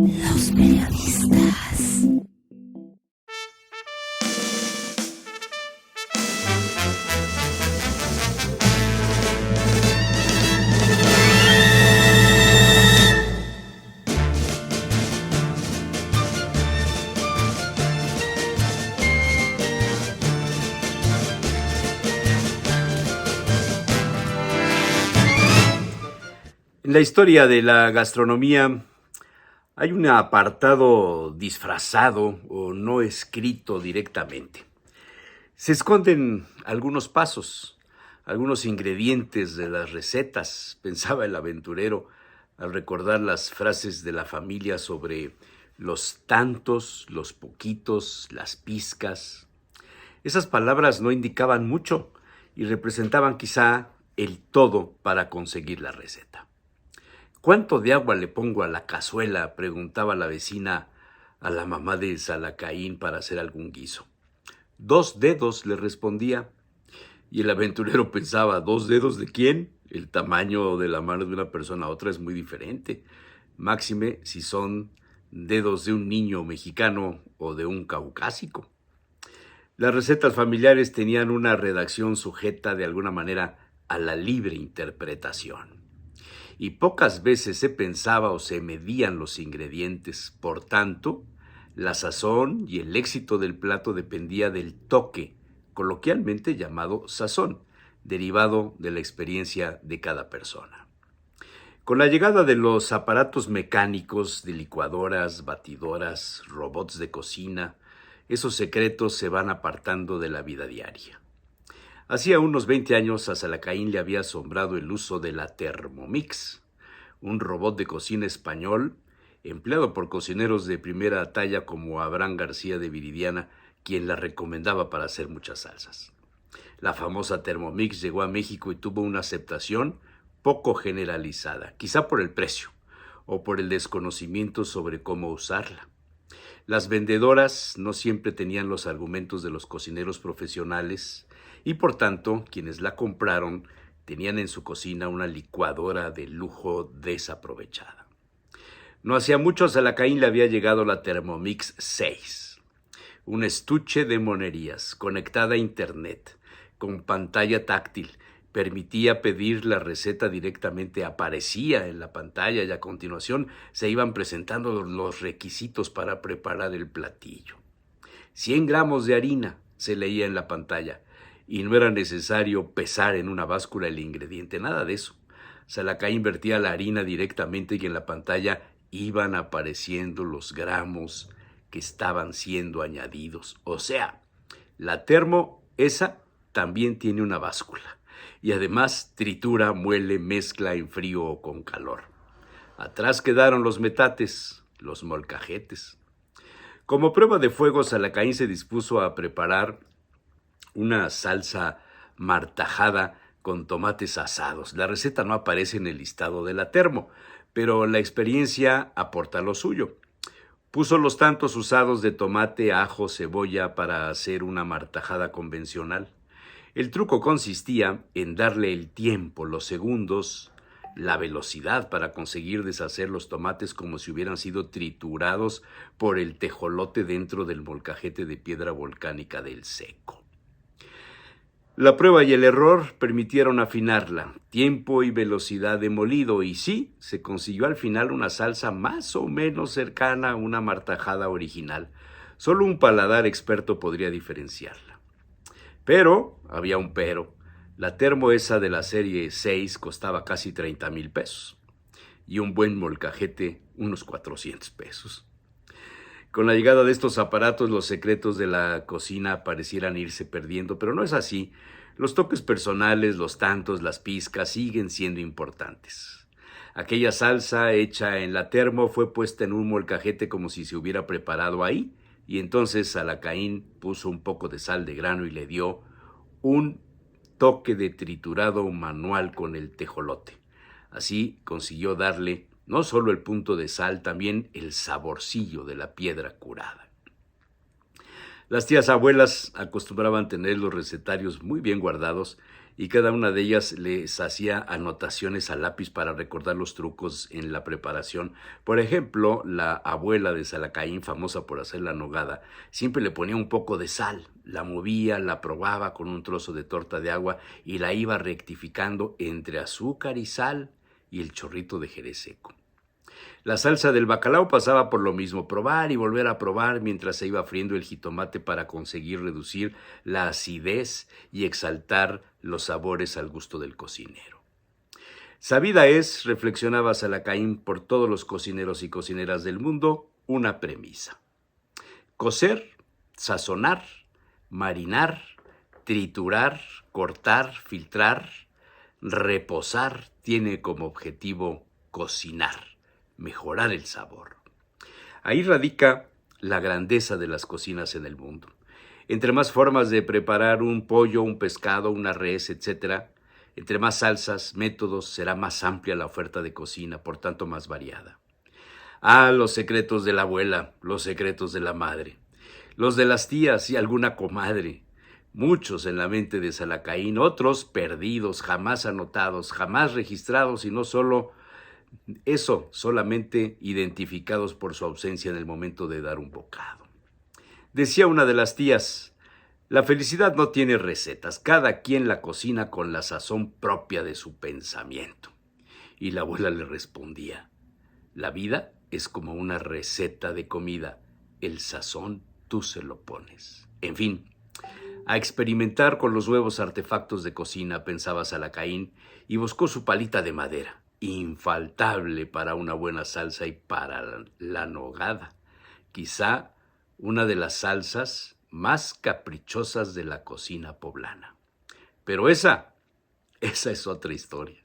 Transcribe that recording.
Los periodistas. En la historia de la gastronomía hay un apartado disfrazado o no escrito directamente. Se esconden algunos pasos, algunos ingredientes de las recetas, pensaba el aventurero al recordar las frases de la familia sobre los tantos, los poquitos, las pizcas. Esas palabras no indicaban mucho y representaban quizá el todo para conseguir la receta. ¿Cuánto de agua le pongo a la cazuela?, preguntaba la vecina a la mamá de Salacaín para hacer algún guiso. 2 dedos, le respondía. Y el aventurero pensaba, ¿2 dedos de quién? El tamaño de la mano de una persona a otra es muy diferente. Máxime si son dedos de un niño mexicano o de un caucásico. Las recetas familiares tenían una redacción sujeta de alguna manera a la libre interpretación. Y pocas veces se pensaba o se medían los ingredientes. Por tanto, la sazón y el éxito del plato dependía del toque, coloquialmente llamado sazón, derivado de la experiencia de cada persona. Con la llegada de los aparatos mecánicos de licuadoras, batidoras, robots de cocina, esos secretos se van apartando de la vida diaria. Hacía unos 20 años a Salacaín le había asombrado el uso de la Thermomix, un robot de cocina español empleado por cocineros de primera talla como Abraham García de Viridiana, quien la recomendaba para hacer muchas salsas. La famosa Thermomix llegó a México y tuvo una aceptación poco generalizada, quizá por el precio o por el desconocimiento sobre cómo usarla. Las vendedoras no siempre tenían los argumentos de los cocineros profesionales y por tanto quienes la compraron tenían en su cocina una licuadora de lujo desaprovechada. No hacía mucho a Salacaín le había llegado la Thermomix 6, un estuche de monerías conectada a internet, con pantalla táctil. Permitía pedir la receta directamente, aparecía en la pantalla y a continuación se iban presentando los requisitos para preparar el platillo. 100 gramos de harina, se leía en la pantalla, y no era necesario pesar en una báscula el ingrediente, nada de eso. Salacaín vertía la harina directamente y en la pantalla iban apareciendo los gramos que estaban siendo añadidos. O sea, la termo esa también tiene una báscula. Y además tritura, muele, mezcla en frío o con calor. Atrás quedaron los metates, los molcajetes. Como prueba de fuego, Salacaín se dispuso a preparar una salsa martajada con tomates asados. La receta no aparece en el listado de la termo, pero la experiencia aporta lo suyo. Puso los tantos usados de tomate, ajo, cebolla para hacer una martajada convencional. El truco consistía en darle el tiempo, los segundos, la velocidad para conseguir deshacer los tomates como si hubieran sido triturados por el tejolote dentro del molcajete de piedra volcánica del Seco. La prueba y el error permitieron afinarla, tiempo y velocidad de molido, y sí, se consiguió al final una salsa más o menos cercana a una martajada original. Solo un paladar experto podría diferenciarla. Pero, había un pero, la termo esa de la serie 6 costaba casi 30,000 pesos y un buen molcajete unos 400 pesos. Con la llegada de estos aparatos, los secretos de la cocina parecieran irse perdiendo, pero no es así. Los toques personales, los tantos, las pizcas siguen siendo importantes. Aquella salsa hecha en la termo fue puesta en un molcajete como si se hubiera preparado ahí, y entonces Salacaín puso un poco de sal de grano y le dio un toque de triturado manual con el tejolote. Así consiguió darle no solo el punto de sal, también el saborcillo de la piedra curada. Las tías abuelas acostumbraban tener los recetarios muy bien guardados y cada una de ellas les hacía anotaciones a lápiz para recordar los trucos en la preparación. Por ejemplo, la abuela de Salacaín, famosa por hacer la nogada, siempre le ponía un poco de sal, la movía, la probaba con un trozo de torta de agua y la iba rectificando entre azúcar y sal y el chorrito de jerez seco. La salsa del bacalao pasaba por lo mismo, probar y volver a probar mientras se iba friendo el jitomate para conseguir reducir la acidez y exaltar los sabores al gusto del cocinero. Sabida es, reflexionaba Salacaín, por todos los cocineros y cocineras del mundo, una premisa: cocer, sazonar, marinar, triturar, cortar, filtrar, reposar tiene como objetivo cocinar, mejorar el sabor. Ahí radica la grandeza de las cocinas en el mundo. Entre más formas de preparar un pollo, un pescado, una res, etc., entre más salsas, métodos, será más amplia la oferta de cocina, por tanto más variada. Ah, los secretos de la abuela, los secretos de la madre, los de las tías y alguna comadre, muchos en la mente de Salacaín, otros perdidos, jamás anotados, jamás registrados y no solo eso, solamente identificados por su ausencia en el momento de dar un bocado. Decía una de las tías: la felicidad no tiene recetas, cada quien la cocina con la sazón propia de su pensamiento. Y la abuela le respondía: la vida es como una receta de comida, el sazón tú se lo pones. En fin, a experimentar con los nuevos artefactos de cocina, pensaba Salacaín, y buscó su palita de madera, infaltable para una buena salsa y para la nogada, quizá una de las salsas más caprichosas de la cocina poblana. Pero esa es otra historia.